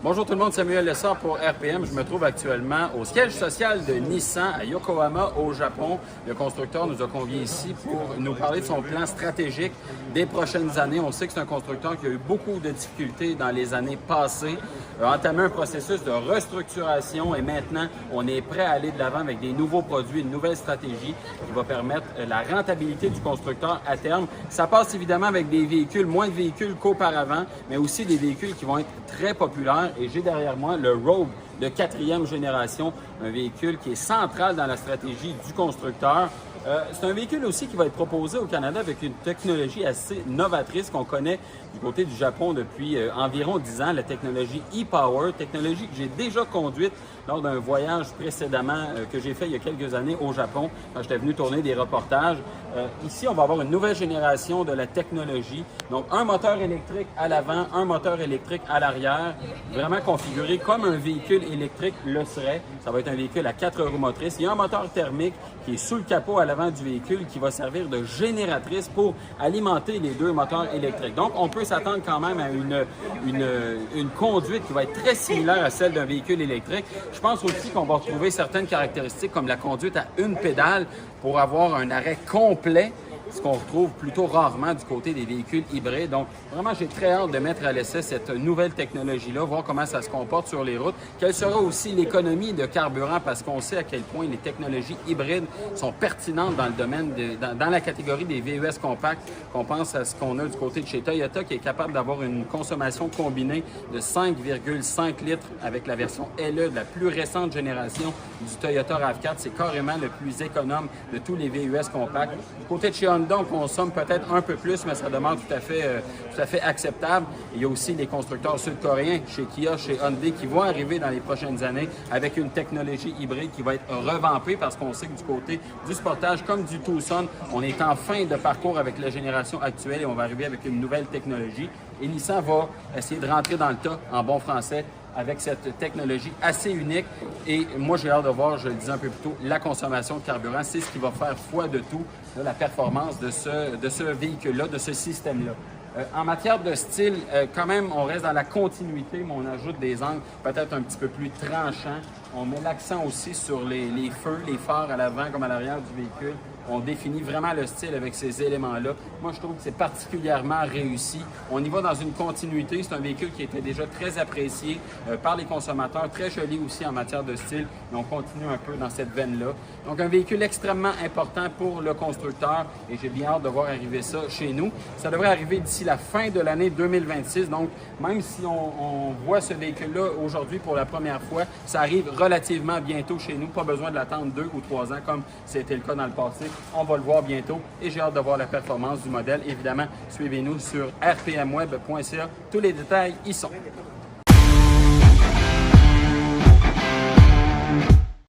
Bonjour tout le monde, Samuel Lessard pour RPM. Je me trouve actuellement au siège social de Nissan à Yokohama, au Japon. Le constructeur nous a conviés ici pour nous parler de son plan stratégique des prochaines années. On sait que c'est un constructeur qui a eu beaucoup de difficultés dans les années passées, a entamé un processus de restructuration et maintenant, on est prêt à aller de l'avant avec des nouveaux produits, une nouvelle stratégie qui va permettre la rentabilité du constructeur à terme. Ça passe évidemment avec des véhicules, moins de véhicules qu'auparavant, mais aussi des véhicules qui vont être très populaires. Et j'ai derrière moi le Rogue de 4e génération, un véhicule qui est central dans la stratégie du constructeur. C'est un véhicule aussi qui va être proposé au Canada avec une technologie assez novatrice qu'on connaît du côté du Japon depuis environ 10 ans, la technologie e-Power, technologie que j'ai déjà conduite lors d'un voyage précédemment que j'ai fait il y a quelques années au Japon, quand j'étais venu tourner des reportages. Ici, on va avoir une nouvelle génération de la technologie. Donc, un moteur électrique à l'avant, un moteur électrique à l'arrière, vraiment configuré comme un véhicule électrique le serait. Ça va être un véhicule à 4 roues motrices. Il y a un moteur thermique qui est sous le capot à l'avant du véhicule qui va servir de génératrice pour alimenter les deux moteurs électriques. Donc, on peut s'attendre quand même à une conduite qui va être très similaire à celle d'un véhicule électrique. Je pense aussi qu'on va retrouver certaines caractéristiques comme la conduite à une pédale pour avoir un arrêt complet, ce qu'on retrouve plutôt rarement du côté des véhicules hybrides. Donc, vraiment, j'ai très hâte de mettre à l'essai cette nouvelle technologie-là, voir comment ça se comporte sur les routes. Quelle sera aussi l'économie de carburant, parce qu'on sait à quel point les technologies hybrides sont pertinentes dans le domaine, dans la catégorie des VUS compacts. Qu'on pense à ce qu'on a du côté de chez Toyota, qui est capable d'avoir une consommation combinée de 5,5 litres avec la version LE de la plus récente génération du Toyota RAV4. C'est carrément le plus économe de tous les VUS compacts. Du côté de chez Honda, on consomme peut-être un peu plus, mais ça demeure tout à fait acceptable. Il y a aussi les constructeurs sud-coréens, chez Kia, chez Hyundai, qui vont arriver dans les prochaines années avec une technologie hybride qui va être revampée, parce qu'on sait que du côté du Sportage comme du Tucson, on est en fin de parcours avec la génération actuelle et on va arriver avec une nouvelle technologie. Et Nissan va essayer de rentrer dans le tas, en bon français, avec cette technologie assez unique. Et moi, j'ai hâte de voir, je le disais un peu plus tôt, la consommation de carburant. C'est ce qui va faire foi de tout, de la performance de ce véhicule-là, de ce système-là. En matière de style, quand même, on reste dans la continuité, mais on ajoute des angles peut-être un petit peu plus tranchants. On met l'accent aussi sur les feux, les phares à l'avant comme à l'arrière du véhicule. On définit vraiment le style avec ces éléments-là. Moi, je trouve que c'est particulièrement réussi. On y va dans une continuité. C'est un véhicule qui était déjà très apprécié par les consommateurs, très joli aussi en matière de style. Et on continue un peu dans cette veine-là. Donc, un véhicule extrêmement important pour le constructeur et j'ai bien hâte de voir arriver ça chez nous. Ça devrait arriver d'ici la fin de l'année 2026. Donc, même si on voit ce véhicule-là aujourd'hui pour la première fois, ça arrive relativement bientôt chez nous. Pas besoin de l'attendre 2 ou 3 ans comme c'était le cas dans le passé. On va le voir bientôt et j'ai hâte de voir la performance du modèle. Évidemment, suivez-nous sur rpmweb.ca. Tous les détails y sont.